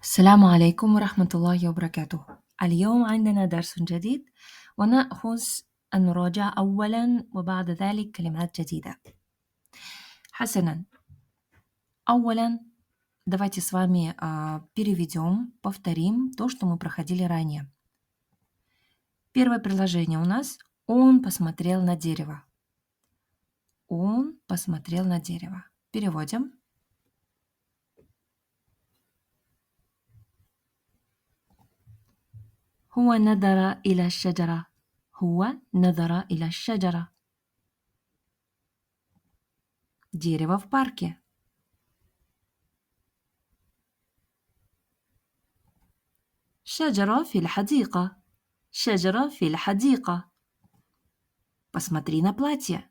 السلام عليكم ورحمة الله وبركاته. اليوم عندنا درس جديد ونأخذ المراجعة أولا وبعد ذلك كلمات جديدة. حسنا, أولا давайте с вами переведем, повторим то, что мы проходили ранее. Первое предложение у нас «Он посмотрел на дерево». Он посмотрел на дерево. Переводим. هو نظر إلى الشجرة. هو نظر إلى الشجرة. Дерево в парке. شجرة في الحديقة. شجرة في الحديقة. Посмотри на платье.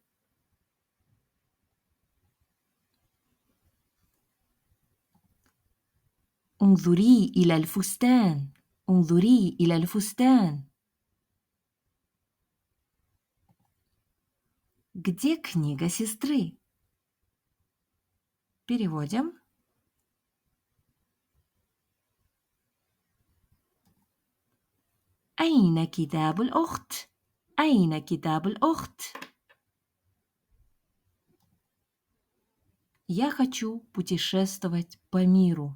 انظري إلى الفستان. انظري إلى الفستان. Где книга сестры? Переводим. أين كتاب الأخت؟ أين كتاب الأخت؟ Я хочу путешествовать по миру.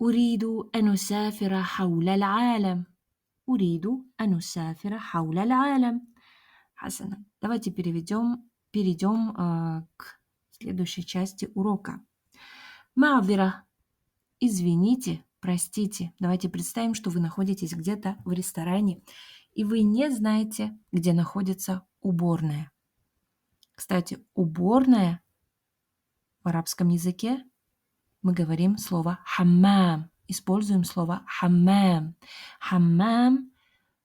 أريد أن أسافر حول العالم. أريد أن أسافر حول العالم. حسنا. Давайте перейдем к следующей части урока. معذرة. Извините, простите. Давайте представим, что вы находитесь где-то в ресторане, и вы не знаете, где находится уборная. Кстати, уборная в арабском языке мы говорим слово хаммам. Используем слово хаммам. Хаммам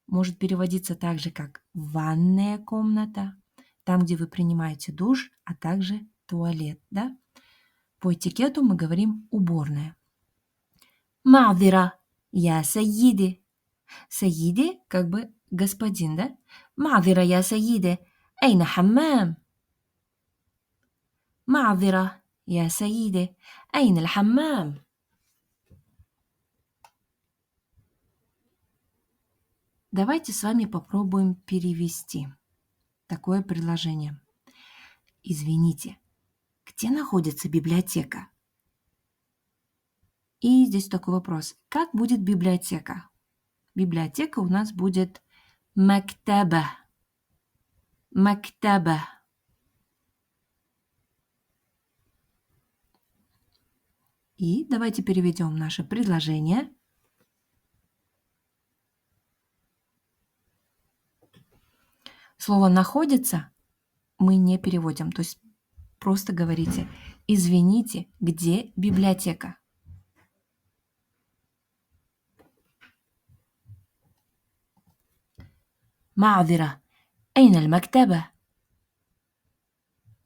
может переводиться также как ванная комната, там, где вы принимаете душ, а также туалет. Да? По этикету мы говорим уборная. معذرة يا سيدي. سيدي как бы господин, да? معذرة يا سيدي. أين حمام؟ معذرة يا سيدي. أين الحمام؟ Давайте с вами попробуем перевести такое предложение. Извините, где находится библиотека? И здесь такой вопрос. Как будет библиотека? Библиотека у нас будет мактаба. Мактаба. И давайте переведем наше предложение. Слово «находится» мы не переводим. То есть просто говорите «Извините, где библиотека?» معذرة أين المكتبة؟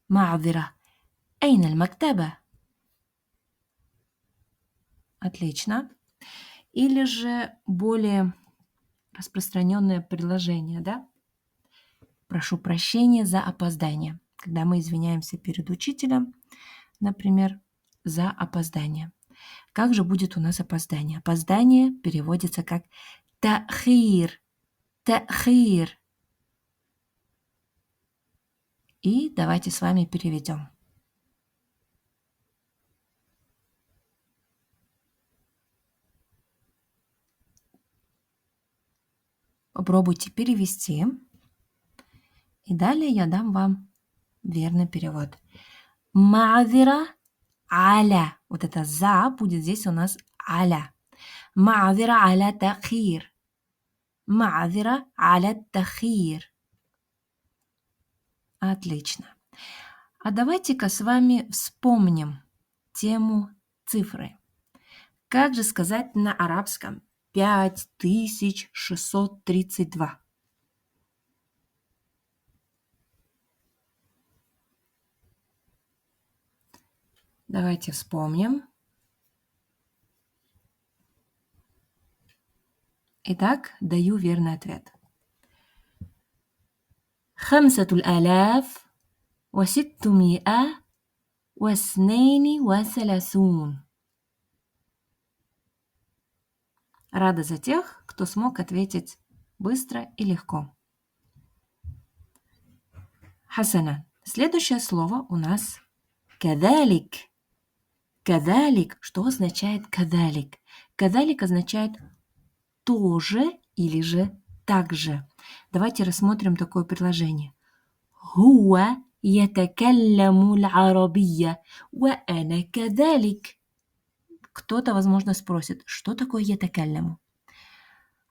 معذرة أين المكتبة؟ Отлично. Или же более распространенное предложение, да? Прошу прощения за опоздание. Когда мы извиняемся перед учителем, например, за опоздание. Как же будет у нас опоздание? Опоздание переводится как тахир. Тахир. И давайте с вами переведем. Попробуйте перевести. И далее я дам вам верный перевод. Ма'азира аля. Вот это за будет здесь у нас аля. Ма'азира аля тахир. Ма'азира аля тахир. Отлично. А давайте-ка с вами вспомним тему цифры. Как же сказать на арабском 5632? Давайте вспомним. Итак, даю верный ответ. 5,632. Рада за тех, кто смог ответить быстро и легко. Хасана. Следующее слово у нас кадалик. Кадалик. Что означает кадалик? Кадалик означает тоже или же также. Давайте рассмотрим такое предложение. Хуа ятакалламу аль-арабия ва ана кадалик. Кто-то, возможно, спросит, что такое ятакалламу?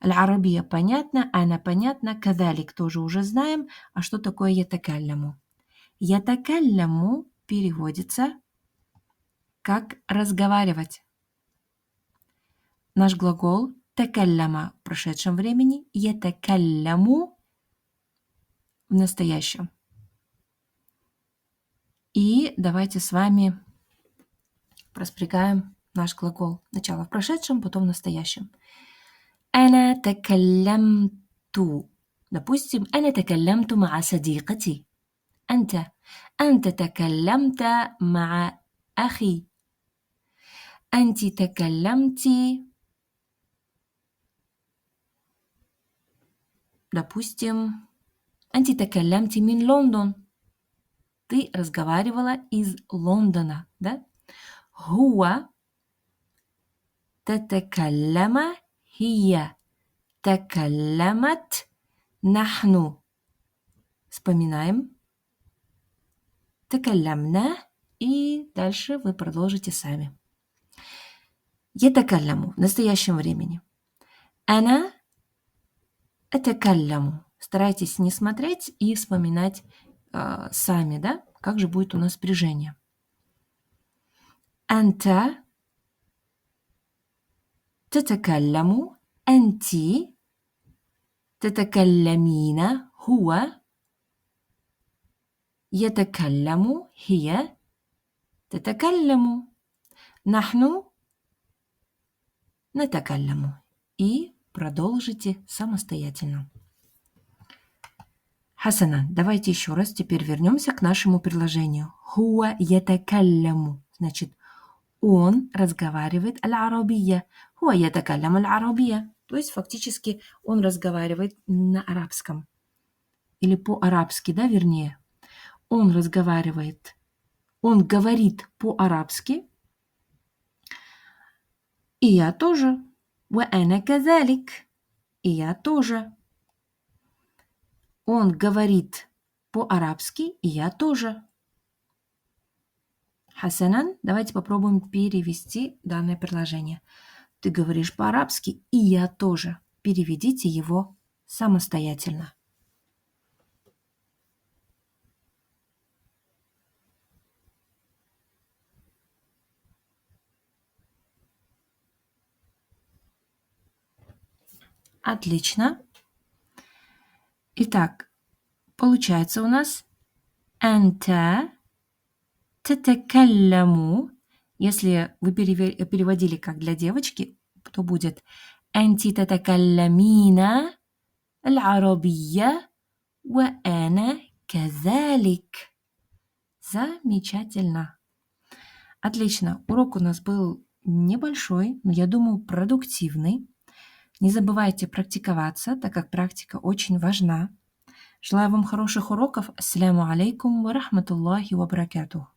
Аль-арабия понятно, ана понятно, кадалик тоже уже знаем. А что такое ятакалламу? Ятакалламу переводится как разговаривать. Наш глагол такаллама в прошедшем времени, ятакалляму в настоящем. И давайте с вами проспрягаем наш глагол. Сначала в прошедшем, потом в настоящем. أنا تكلمت. Допустим, أنا تكلمت مع صديقتي. أنت تكلمت مع أخي. أنت تكلمت. Допустим, أنت تكلمت من لندن. Ты разговаривала из Лондона, да? هو تتكلم. هي تكلمت. نحن. Вспоминаем. تكلمنا. И дальше вы продолжите сами. يتكلم в настоящем времени. أنا أتكلم. Старайтесь не смотреть и вспоминать сами, да? Как же будет у нас спряжение? أنت تتكلم. أنت تتكلمين. هو يتكلم. هي تتكلم. نحن نتكلم. И продолжите самостоятельно. Хасана, давайте еще раз теперь вернемся к нашему предложению. Хуа ятакалляму. Значит, он разговаривает аль-арабия. Хуа ятакаллям аль-арабия. То есть фактически он разговаривает на арабском. Или по-арабски, да, вернее. Он разговаривает, он говорит по-арабски. И я тоже. Ва ана казалик. И я тоже. Он говорит по-арабски, и я тоже. Хасанан, давайте попробуем перевести данное предложение. Ты говоришь по-арабски, и я тоже. Переведите его самостоятельно. Отлично. Итак, получается у нас «Анта татакалляму». Если вы переводили как для девочки, то будет «Анти татакаллямина аль-арабия ва ана казалик». Замечательно. Отлично. Урок у нас был небольшой, но, я думаю, продуктивный. Не забывайте практиковаться, так как практика очень важна. Желаю вам хороших уроков. Ассаляму алейкум ва рахматуллахи ва баракатух.